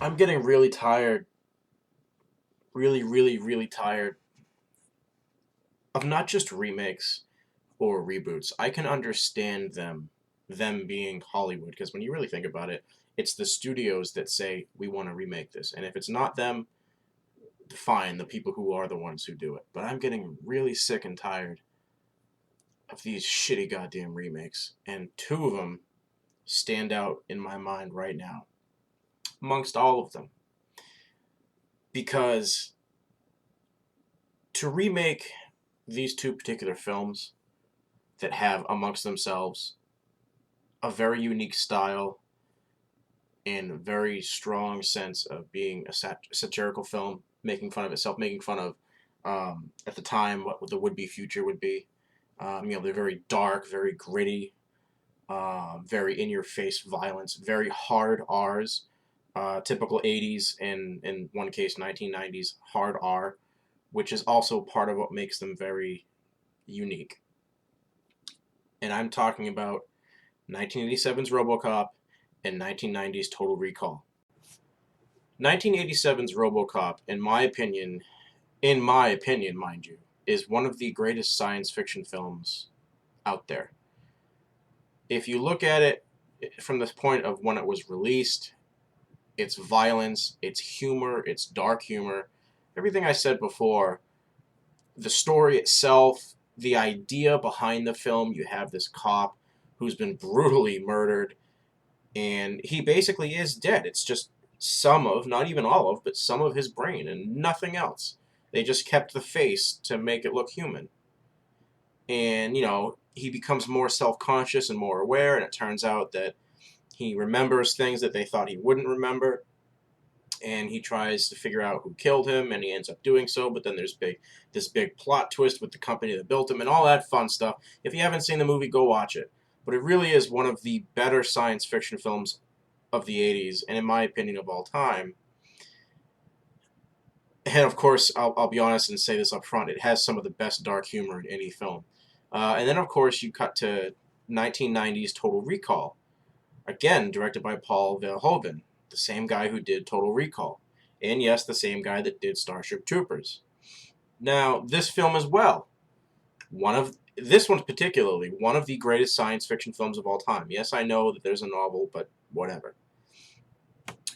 I'm getting really tired, really tired of not just remakes or reboots. I can understand them being Hollywood, because when you really think about it, it's the studios that say we want to remake this. And if it's not them, fine, the people who are the ones who do it. But I'm getting really sick and tired of these shitty goddamn remakes. And two of them stand out in my mind right now, amongst all of them. Because to remake these two particular films that have amongst themselves a very unique style and a very strong sense of being a satirical film, making fun of itself, making fun of, at the time, what the would-be future would be. They're very dark, very gritty, very in-your-face violence, very hard R's, typical 80s and, in one case, 1990s hard R, which is also part of what makes them very unique. And I'm talking about 1987's Robocop and 1990's Total Recall. 1987's Robocop, in my opinion, mind you, is one of the greatest science fiction films out there. If you look at it from the point of when it was released, its violence, its humor, its dark humor, everything I said before, the story itself, the idea behind the film, you have this cop who's been brutally murdered, and he basically is dead. It's just some of, not even all of, but some of his brain and nothing else. They just kept the face to make it look human. And, he becomes more self-conscious and more aware, and it turns out that he remembers things that they thought he wouldn't remember, and he tries to figure out who killed him, and he ends up doing so, but then there's this big plot twist with the company that built him, and all that fun stuff. If you haven't seen the movie, go watch it. But it really is one of the better science fiction films of the 80s, and in my opinion, of all time. And of course, I'll be honest and say this up front, it has some of the best dark humor in any film. And then, of course, you cut to 1990's Total Recall. Again, directed by Paul Verhoeven, the same guy who did Total Recall. And yes, the same guy that did Starship Troopers. Now, this film as well, this one's particularly one of the greatest science fiction films of all time. Yes, I know that there's a novel, but whatever.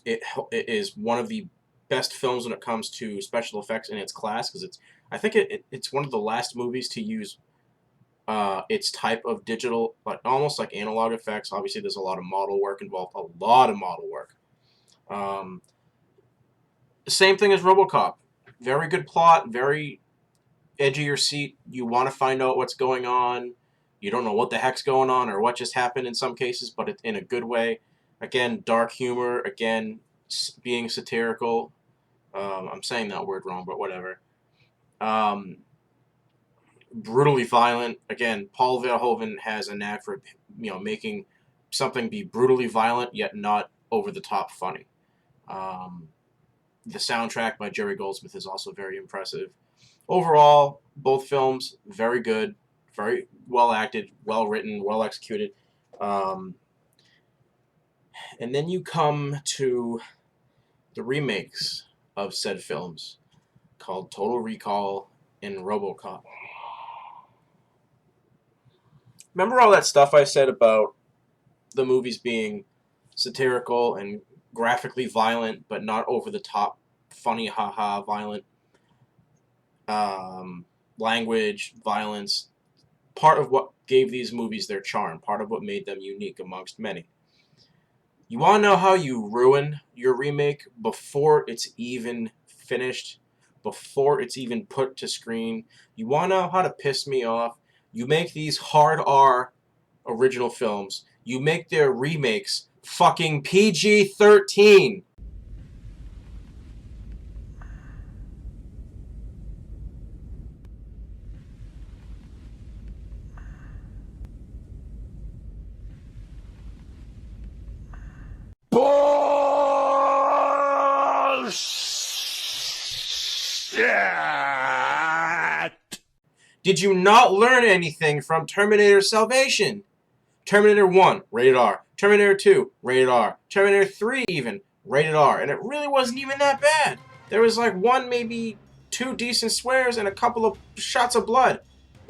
It is one of the best films when it comes to special effects in its class, because I think it's one of the last movies to use its type of digital, like almost like analog effects. Obviously, there's a lot of model work involved, a lot of model work. Same thing as Robocop. Very good plot, very edge of your seat. You want to find out what's going on. You don't know what the heck's going on or what just happened in some cases, but it's in a good way. Again, dark humor. Again, being satirical. I'm saying that word wrong, but whatever. Brutally violent. Again, Paul Verhoeven has a knack for making something be brutally violent yet not over the top funny. The soundtrack by Jerry Goldsmith is also very impressive. Overall, both films very good, very well acted, well written, well executed. And then you come to the remakes of said films, called Total Recall and Robocop. Remember all that stuff I said about the movies being satirical and graphically violent, but not over the top, funny, haha, violent? Language, violence, part of what gave these movies their charm, part of what made them unique amongst many. You want to know how you ruin your remake before it's even finished, before it's even put to screen? You want to know how to piss me off? You make these hard R original films. You make their remakes fucking PG-13. Bullshit! Did you not learn anything from Terminator Salvation? Terminator 1, rated R. Terminator 2, rated R. Terminator 3 even, rated R, and it really wasn't even that bad. There was like one, maybe two decent swears and a couple of shots of blood,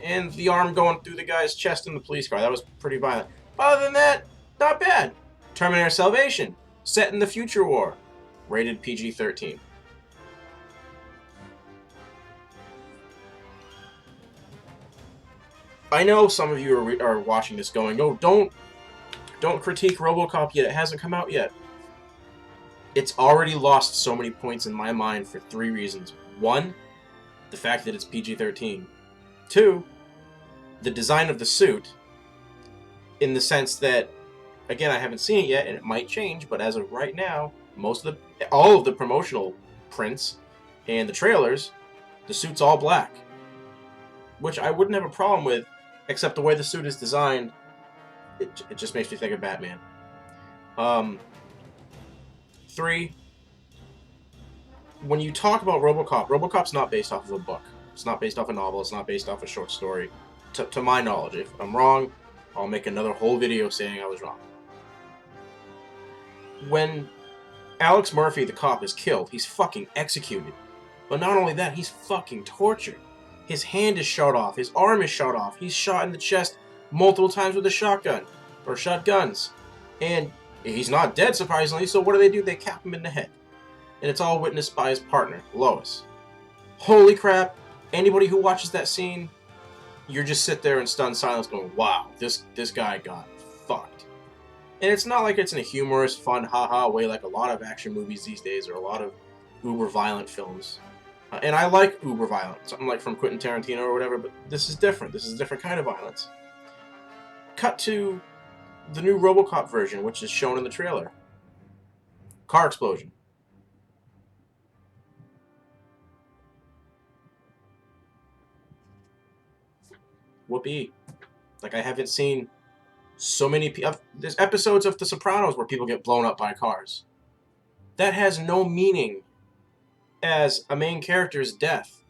and the arm going through the guy's chest in the police car. That was pretty violent. Other than that, not bad. Terminator Salvation, set in the future war, rated PG-13. I know some of you are watching this going, oh, don't critique Robocop yet. It hasn't come out yet. It's already lost so many points in my mind for 3 reasons. 1, the fact that it's PG-13. 2, the design of the suit, in the sense that, again, I haven't seen it yet, and it might change, but as of right now, all of the promotional prints and the trailers, the suit's all black. Which I wouldn't have a problem with, except the way the suit is designed, it just makes me think of Batman. 3, when you talk about Robocop, Robocop's not based off of a book. It's not based off a novel. It's not based off a short story. To my knowledge. If I'm wrong, I'll make another whole video saying I was wrong. When Alex Murphy, the cop, is killed, he's fucking executed. But not only that, he's fucking tortured. His hand is shot off. His arm is shot off. He's shot in the chest multiple times with a shotgun. Or shotguns. And he's not dead, surprisingly, so what do? They cap him in the head. And it's all witnessed by his partner, Lois. Holy crap. Anybody who watches that scene, you just sit there in stunned silence going, wow, this guy got fucked. And it's not like it's in a humorous, fun, haha way like a lot of action movies these days or a lot of uber violent films. And I like uber violent, something like from Quentin Tarantino or whatever, but this is different. This is a different kind of violence. Cut to the new Robocop version, which is shown in the trailer. Car explosion. Whoopee. Like, I haven't seen so many people. There's episodes of The Sopranos where people get blown up by cars. That has no meaning as a main character's death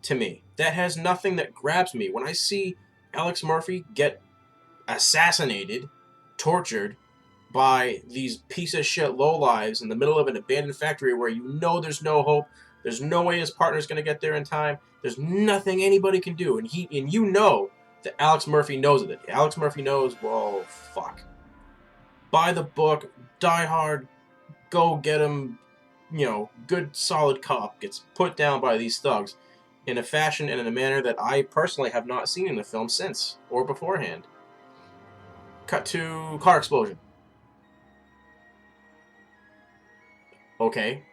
to me. That has nothing that grabs me. When I see Alex Murphy get assassinated, tortured by these piece of shit lowlives in the middle of an abandoned factory where you know there's no hope, there's no way his partner's going to get there in time, there's nothing anybody can do, and you know that Alex Murphy knows it. Alex Murphy knows, well, fuck. Buy the book, Die Hard, go get him, good solid cop gets put down by these thugs in a fashion and in a manner that I personally have not seen in the film since or beforehand. Cut to car explosion. Okay.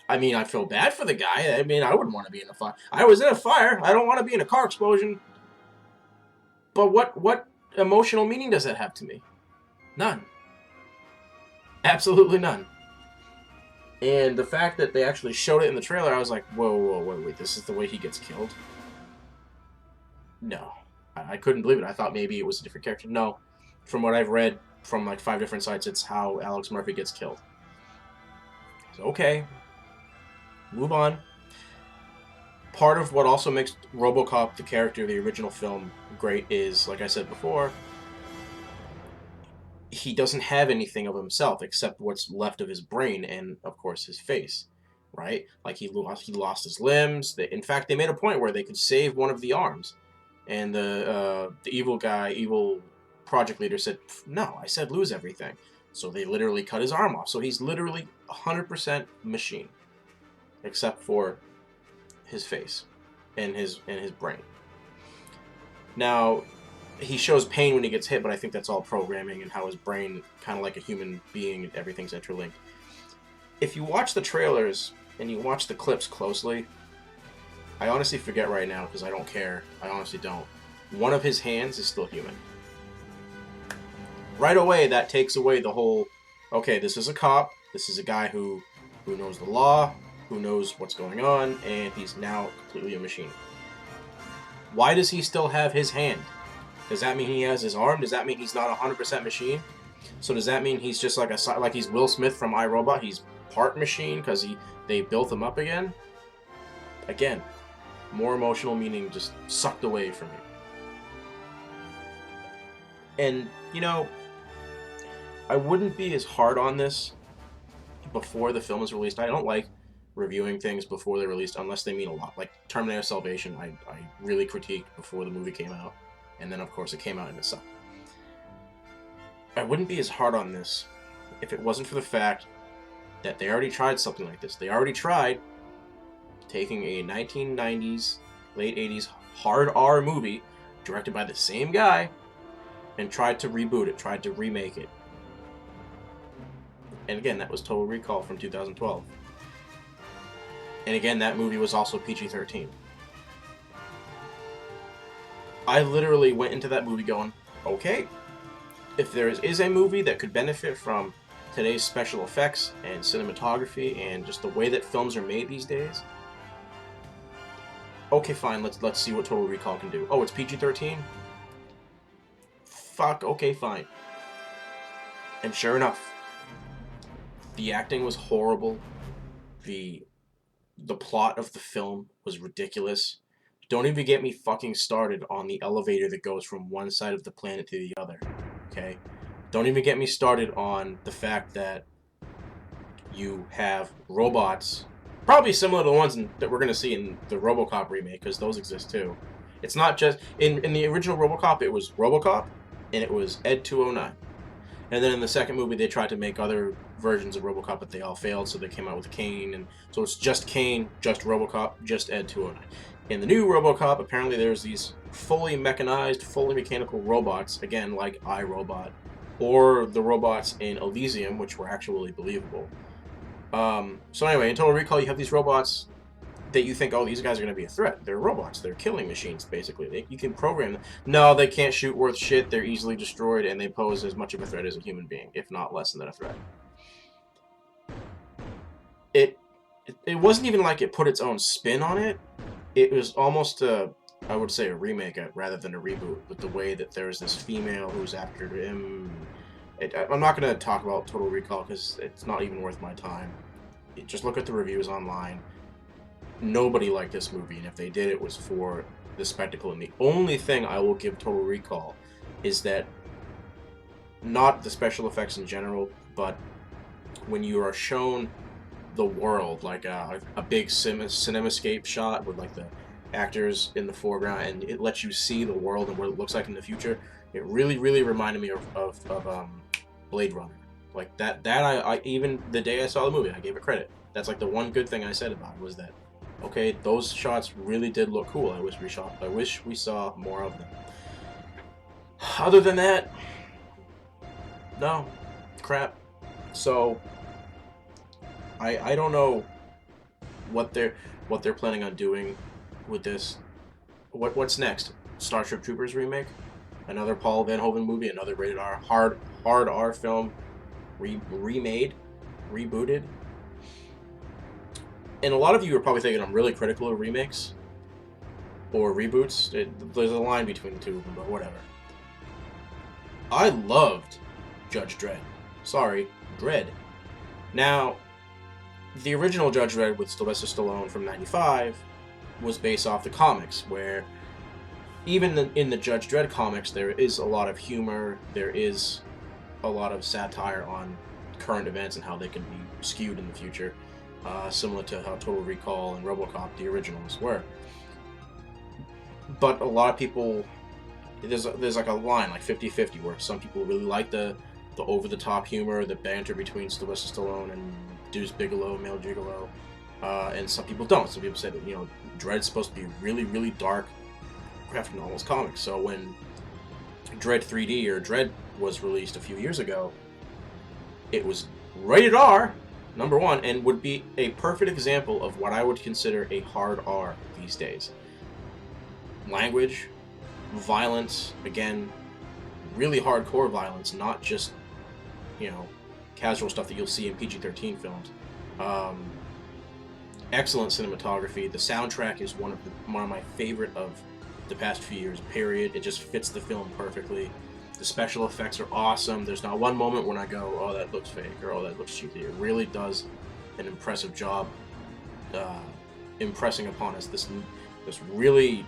I mean, I feel bad for the guy. I mean, I wouldn't want to be in a fire. I was in a fire. I don't want to be in a car explosion. But what emotional meaning does that have to me? None. Absolutely none. And the fact that they actually showed it in the trailer, I was like, whoa, wait, this is the way he gets killed? No. I couldn't believe it. I thought maybe it was a different character. No. From what I've read from like 5 different sites, it's how Alex Murphy gets killed. So, okay. Move on. Part of what also makes Robocop, the character of the original film, great is, like I said before, he doesn't have anything of himself except what's left of his brain and, of course, his face, right? Like, he lost his limbs. In fact, they made a point where they could save one of the arms. And the evil project leader said, no, I said lose everything. So they literally cut his arm off. So he's literally 100% machine, except for his face and his brain. Now, he shows pain when he gets hit, but I think that's all programming and how his brain, kind of like a human being, everything's interlinked. If you watch the trailers and you watch the clips closely, I honestly forget right now because I don't care. I honestly don't. One of his hands is still human. Right away, that takes away the whole, okay, this is a cop, this is a guy who knows the law, who knows what's going on, and he's now completely a machine. Why does he still have his hand? Does that mean he has his arm? Does that mean he's not 100% machine? So does that mean he's just like he's Will Smith from iRobot? He's part machine because they built him up again? Again, more emotional meaning just sucked away from you. And, I wouldn't be as hard on this, before the film is released. I don't like reviewing things before they're released unless they mean a lot. Like Terminator Salvation, I really critiqued before the movie came out, and then of course it came out and it sucked. I wouldn't be as hard on this if it wasn't for the fact that they already tried something like this. They already tried taking a 1990s, late 80s hard R movie directed by the same guy and tried to reboot it, tried to remake it. And again, that was Total Recall from 2012. And again, that movie was also PG-13. I literally went into that movie going, okay, if there is a movie that could benefit from today's special effects and cinematography and just the way that films are made these days, okay, fine, let's see what Total Recall can do. Oh, it's PG-13? Fuck, okay, fine. And sure enough, the acting was horrible. The plot of the film was ridiculous. Don't even get me fucking started on the elevator that goes from one side of the planet to the other. Okay? Don't even get me started on the fact that you have robots, probably similar to the ones that we're going to see in the Robocop remake, because those exist too. It's not just... In the original Robocop, it was Robocop, and it was Ed 209. And then in the second movie, they tried to make other versions of Robocop, but they all failed, so they came out with Kane. And so it's just Kane, just Robocop, just Ed 209. In the new Robocop, apparently there's these fully mechanized, fully mechanical robots, again, like iRobot, or the robots in Elysium, which were actually believable. So anyway, in Total Recall, you have these robots that you think, oh, these guys are going to be a threat. They're robots. They're killing machines, basically. You can program them. No, they can't shoot worth shit. They're easily destroyed, and they pose as much of a threat as a human being, if not less than a threat. It wasn't even like it put its own spin on it. It was almost I would say a remake rather than a reboot, with the way that there's this female who's after him. I'm not going to talk about Total Recall because it's not even worth my time. Just look at the reviews online. Nobody liked this movie, and if they did, it was for the spectacle. And the only thing I will give Total Recall is that, not the special effects in general, but when you are shown the world, like a big cinemascape shot with like the actors in the foreground, and it lets you see the world and what it looks like in the future, it really, really reminded me of Blade Runner. Like that I even the day I saw the movie, I gave it credit. That's like the one good thing I said about it, was that, okay, those shots really did look cool. I wish we saw more of them. Other than that, no, crap. So I don't know what they're planning on doing with this. What's next? Starship Troopers remake? Another Paul Van Hoven movie? Another rated R hard R film remade, rebooted? And a lot of you are probably thinking I'm really critical of remakes or reboots. There's a line between the two of them, but whatever. I loved Judge Dredd. Sorry, Dredd. Now, the original Judge Dredd with Sylvester Stallone from '95 was based off the comics, where even in the Judge Dredd comics, there is a lot of humor, there is a lot of satire on current events and how they can be skewed in the future. Similar to how Total Recall and Robocop, the originals, were. But a lot of people, there's like a line, like 50-50, where some people really like the over-the-top humor, the banter between Sylvester Stallone and Deuce Bigelow, Male Gigolo, and some people don't. Some people say that, Dredd's supposed to be really, really dark graphic novels comics. So when Dredd 3D or Dredd was released a few years ago, it was rated R, number one, and would be a perfect example of what I would consider a hard R these days. Language, violence, again, really hardcore violence, not just, casual stuff that you'll see in PG-13 films. Excellent cinematography. The soundtrack is one of my favorite of the past few years, period. It just fits the film perfectly. The special effects are awesome. There's not one moment when I go, oh, that looks fake, or oh, that looks cheap. It really does an impressive job impressing upon us this really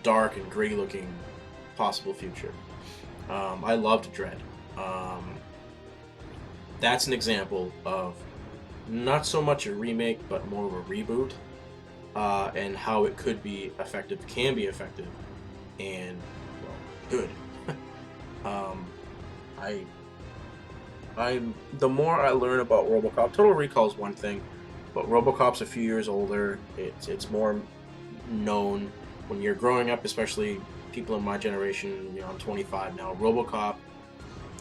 dark and gritty looking possible future. I loved Dredd. That's an example of not so much a remake, but more of a reboot, and how it could be effective, can be effective, and well, good. um, I, the more I learn about RoboCop, Total Recall is one thing, but RoboCop's a few years older. It's more known when you're growing up, especially people in my generation. You know, I'm 25 now. RoboCop,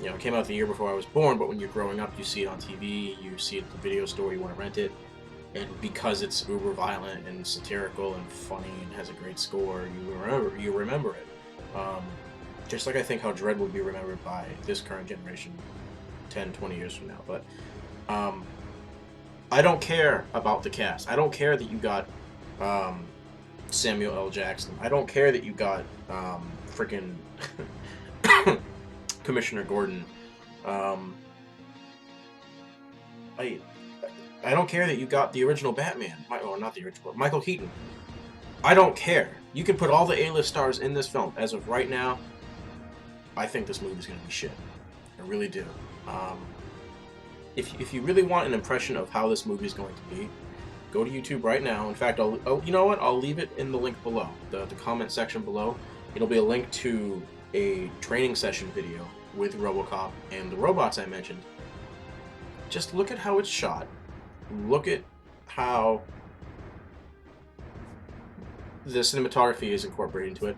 you know, it came out the year before I was born, but when you're growing up, you see it on TV, you see it at the video store, you want to rent it, and because it's uber violent and satirical and funny and has a great score, you remember it. Um, just like I think how Dredd would be remembered by this current generation 10, 20 years from now. But um, I don't care about the cast. I don't care that you got um, Samuel L. Jackson. I don't care that you got freaking Commissioner Gordon. Um, I I don't care that you got the original Batman. Or not the original, Michael Keaton. I don't care. You can put all the A-list stars in this film. As of right now, I think this movie's going to be shit. I really do. If you really want an impression of how this movie is going to be, go to YouTube right now. In fact, you know what? I'll leave it in the link below, the comment section below. It'll be a link to a training session video with Robocop and the robots I mentioned. Just look at how it's shot. Look at how the cinematography is incorporated into it,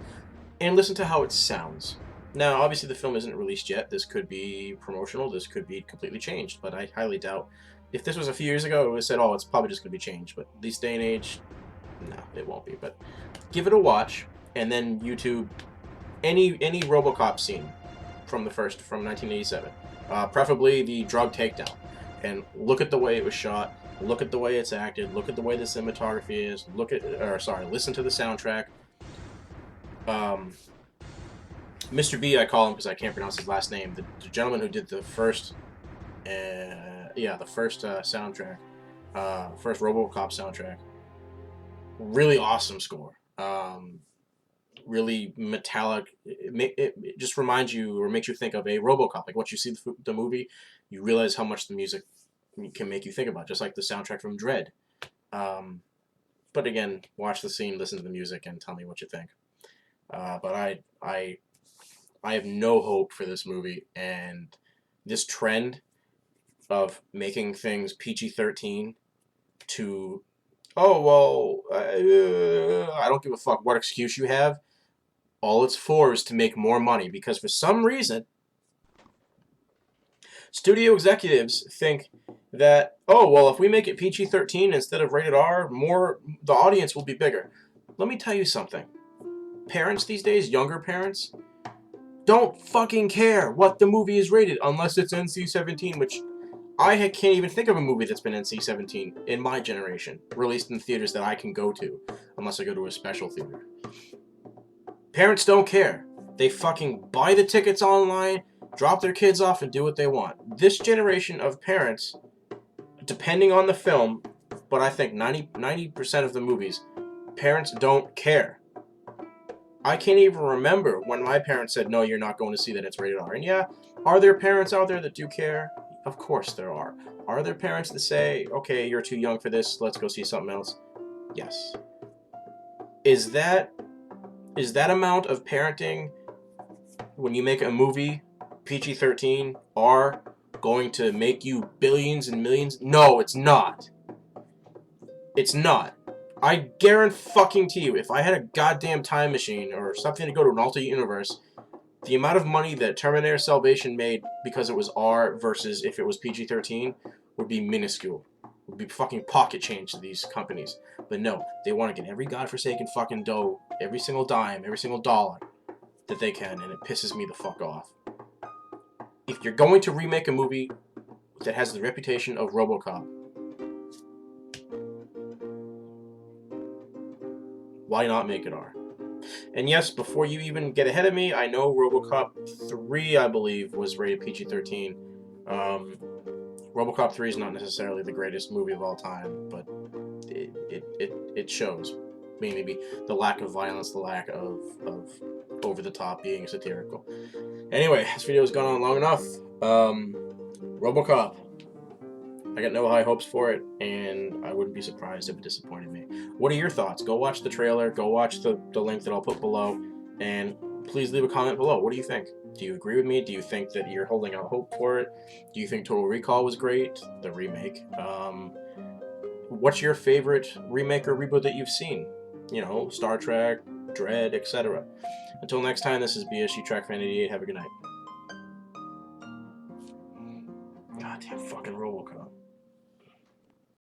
and listen to how it sounds. Now, obviously, the film isn't released yet. This could be promotional. This could be completely changed, but I highly doubt. If this was a few years ago, it would have said, oh, it's probably just going to be changed. But this day and age, no, it won't be. But give it a watch, and then YouTube any RoboCop scene from 1987, preferably the drug takedown, and look at the way it was shot. Look at the way it's acted. Look at the way the cinematography is. Listen to the soundtrack. Mr. B, I call him because I can't pronounce his last name. The gentleman who did the first, soundtrack, first RoboCop soundtrack. Really awesome score. Really metallic. It just reminds you or makes you think of a RoboCop. Like once you see the movie, you realize how much the music can make you think about, just like the soundtrack from Dredd. But again, watch the scene, listen to the music, and tell me what you think. But I have no hope for this movie, and this trend of making things PG-13 to, oh, well, I don't give a fuck what excuse you have. All it's for is to make more money, because for some reason, studio executives think that, oh, well, if we make it PG-13 instead of rated R, the audience will be bigger. Let me tell you something. Parents these days, younger parents, don't fucking care what the movie is rated unless it's NC-17, which I can't even think of a movie that's been NC-17 in my generation, released in theaters that I can go to, unless I go to a special theater. Parents don't care. They fucking buy the tickets online, drop their kids off, and do what they want. This generation of parents, depending on the film, but I think 90% of the movies, parents don't care. I can't even remember when my parents said, no, you're not going to see that, it's rated R. And yeah, are there parents out there that do care? Of course there are. Are there parents that say, okay, you're too young for this, let's go see something else? Yes. Is that amount of parenting, when you make a movie PG-13 R, going to make you billions and millions? No, it's not. It's not. I guarantee you, if I had a goddamn time machine or something to go to an alternate universe, the amount of money that Terminator Salvation made because it was R versus if it was PG-13 would be minuscule. It would be fucking pocket change to these companies. But no, they want to get every godforsaken fucking dough, every single dime, every single dollar that they can, and it pisses me the fuck off. If you're going to remake a movie that has the reputation of Robocop, why not make it R? And yes, before you even get ahead of me, I know Robocop 3, I believe, was rated PG-13. Robocop 3 is not necessarily the greatest movie of all time, but it shows. Maybe the lack of violence, the lack of over-the-top being satirical. Anyway, this video has gone on long enough. Robocop. I got no high hopes for it, and I wouldn't be surprised if it disappointed me. What are your thoughts? Go watch the trailer. Go watch the link that I'll put below, and please leave a comment below. What do you think? Do you agree with me? Do you think that you're holding out hope for it? Do you think Total Recall was great, the remake? What's your favorite remake or reboot that you've seen? You know, Star Trek, Dredd, etc. Until next time, this is BSG Track Fan 88. Have a good night. Goddamn fucking Robocop.